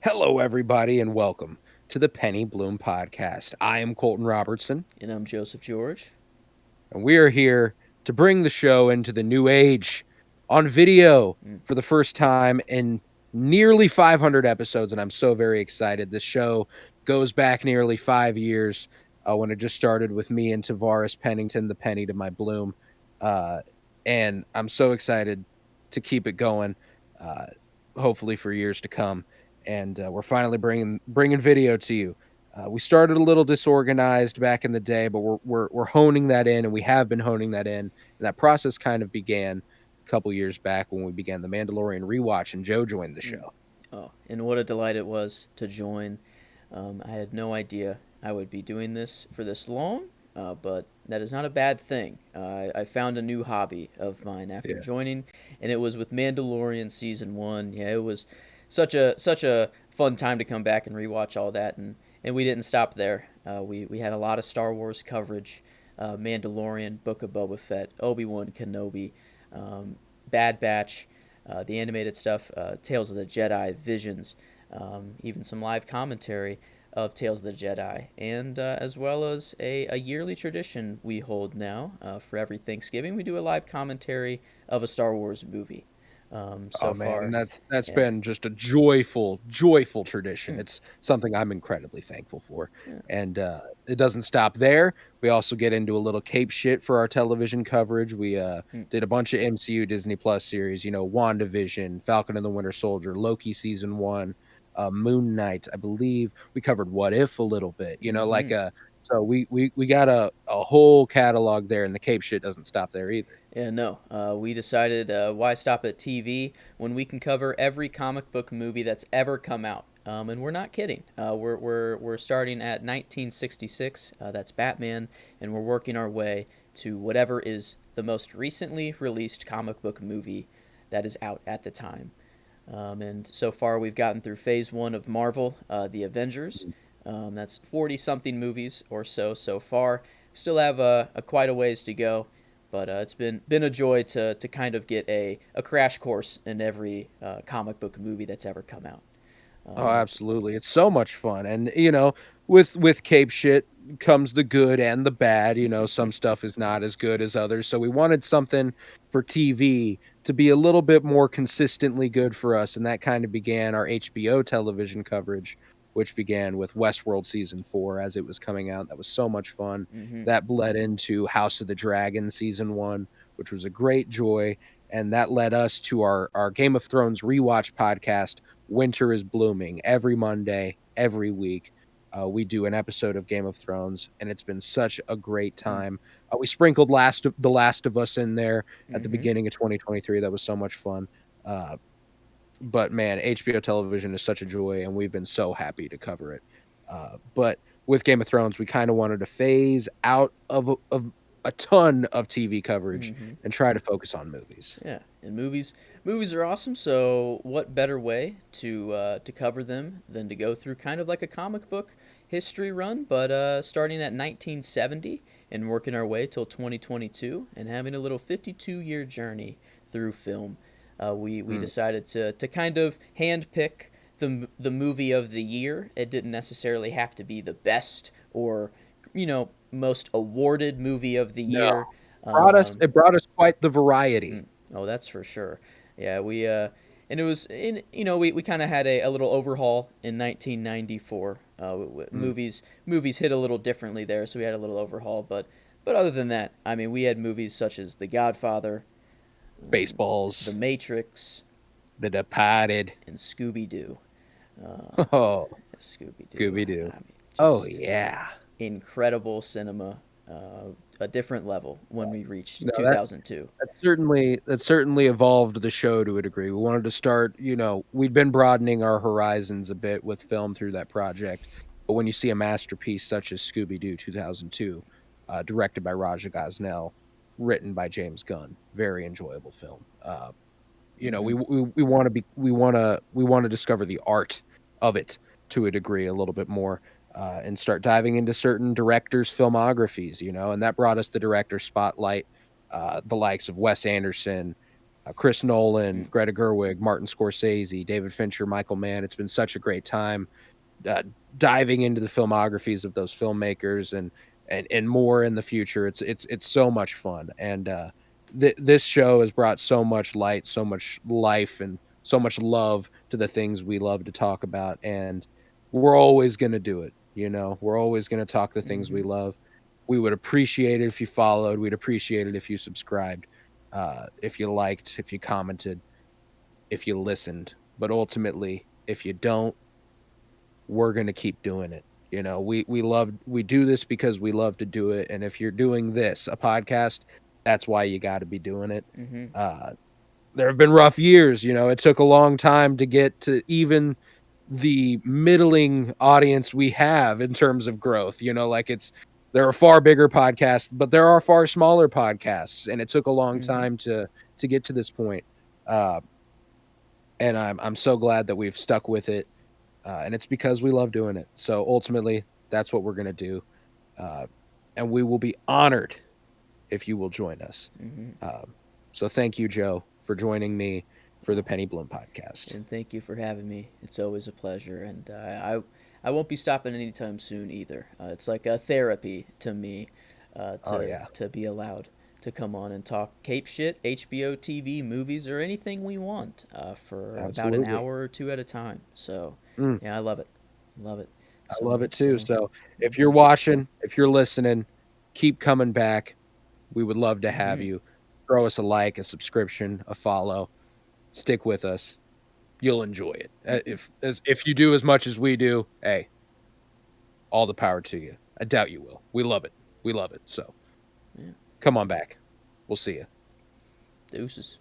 Hello, everybody, and welcome to the Penny Bloom Podcast. I am Colton Robertson, And I'm Joseph George. and we are here to bring the show into the new age on video Mm. for the first time in nearly 500 episodes, and I'm so very excited. This show goes back nearly 5 years when it just started with me and Tavares Pennington, the Penny to my Bloom, uh, and I'm so excited to keep it going, uh, hopefully for years to come. And we're finally bringing video to you. We started a little disorganized back in the day, but we're honing that in, and we have been honing that in. And that process kind of began a couple years back when we began the Mandalorian rewatch, and Joe joined the Mm. show. Oh, and what a delight it was to join. I had no idea I would be doing this for this long, but that is not a bad thing. I found a new hobby of mine after Yeah, joining, and it was with Mandalorian season one. Yeah, it was such a fun time to come back and rewatch all that, and we didn't stop there. We had a lot of Star Wars coverage, Mandalorian, Book of Boba Fett, Obi-Wan Kenobi, um, Bad Batch, the animated stuff, Tales of the Jedi, Visions, even some live commentary of Tales of the Jedi, and as well as a yearly tradition we hold now for every Thanksgiving. We do a live commentary of a Star Wars movie. oh So man, and far, that's yeah, been just a joyful tradition. mm, It's something I'm incredibly thankful for, yeah, and it doesn't stop there. We also get into a little cape shit for our television coverage. We mm, did a bunch of MCU Disney Plus series, WandaVision, Falcon and the Winter Soldier, Loki season one, Moon Knight. I believe we covered What If a little bit. mm-hmm. So we got a whole catalog there, and the cape shit doesn't stop there either. Yeah, no. We decided why stop at TV when we can cover every comic book movie that's ever come out. And we're not kidding. We're starting at 1966. That's Batman, and we're working our way to whatever is the most recently released comic book movie that is out at the time. And so far, we've gotten through phase one of Marvel, The Avengers. That's 40 something movies or so far. Still have quite a ways to go, but it's been a joy to kind of get a crash course in every comic book movie that's ever come out. Oh, It's absolutely. It's so much fun. And with Cape shit comes the good and the bad. Some stuff is not as good as others. So we wanted something for TV to be a little bit more consistently good for us, and that kind of began our HBO television coverage, which began with Westworld season 4 as it was coming out. That was so much fun. mm-hmm. That bled into House of the Dragon season 1, which was a great joy, and that led us to our Game of Thrones rewatch podcast, Winter is Blooming. Every Monday, every week, we do an episode of Game of Thrones, and it's been such a great time. We sprinkled The Last of Us in there at the Mm-hmm. beginning of 2023. That was so much fun. Uh, but man, HBO television is such a joy, and we've been so happy to cover it. But with Game of Thrones, we kind of wanted to phase out of a ton of TV coverage Mm-hmm. and try to focus on movies. Yeah, and movies are awesome. So what better way to cover them than to go through kind of like a comic book history run, but starting at 1970 and working our way till 2022 and having a little 52-year journey through film. We Mm. decided to kind of handpick the movie of the year. It didn't necessarily have to be the best or most awarded movie of the No, year. brought us Um, it brought us quite the variety. Mm. Oh, that's for sure. Yeah, we and it was in we kind of had a little overhaul in 1994. Mm. Movies hit a little differently there, so we had a little overhaul. But other than that, I mean, we had movies such as The Godfather, The Baseballs, Matrix, The Departed. and Scooby Doo. Uh, Oh, Scooby Doo. Scooby Doo. I mean, Oh just yeah. incredible cinema. A different level when we reached No, that 2002. that certainly evolved the show to a degree. We wanted to start, we'd been broadening our horizons a bit with film through that project. But when you see a masterpiece such as Scooby Doo 2002, directed by Raja Gosnell, written by James Gunn, very enjoyable film. Mm-hmm. We want to we want to discover the art of it to a degree a little bit more, and start diving into certain directors' filmographies, and that brought us the director spotlight, the likes of Wes Anderson, Chris Nolan, Mm. Greta Gerwig, Martin Scorsese, David Fincher, Michael Mann. It's been such a great time uh, diving into the filmographies of those filmmakers and more in the future. It's so much fun, and this show has brought so much light, so much life, and so much love to the things we love to talk about. And we're always going to do it. You know, we're always going to talk the things we Mm-hmm. love. We would appreciate it if you followed. We'd appreciate it if you subscribed, if you liked, if you commented, if you listened. But ultimately, if you don't, we're going to keep doing it. You know, we do this because we love to do it. And if you're doing this, a podcast, that's why you got to be doing it. Mm-hmm. Uh, there have been rough years. You know, it took a long time to get to even the middling audience we have in terms of growth. You know, like there are far bigger podcasts, but there are far smaller podcasts, and it took a long Mm-hmm. time to get to this point. Uh, and I'm so glad that we've stuck with it, and it's because we love doing it. So ultimately, that's what we're gonna do, uh, and we will be honored if you will join us. Mm-hmm. So thank you, Joe, for joining me for the Penny Bloom podcast. And thank you for having me. It's always a pleasure, and I won't be stopping anytime soon either. It's like a therapy to me, Oh yeah, to be allowed to come on and talk Cape shit, HBO, TV, movies, or anything we want for about an absolutely. hour or two at a time. So Mm, yeah, I love it, love it I so love it much. too. So So if mm-hmm. you're watching, if you're listening, keep coming back. We would love to have Mm-hmm. you. Throw us a like, a subscription, a follow. Stick with us. You'll enjoy it. Mm-hmm. If you do as much as we do, hey, all the power to you. I doubt you will. We love it. We love it. So Yeah, come on back. We'll see you. deuces.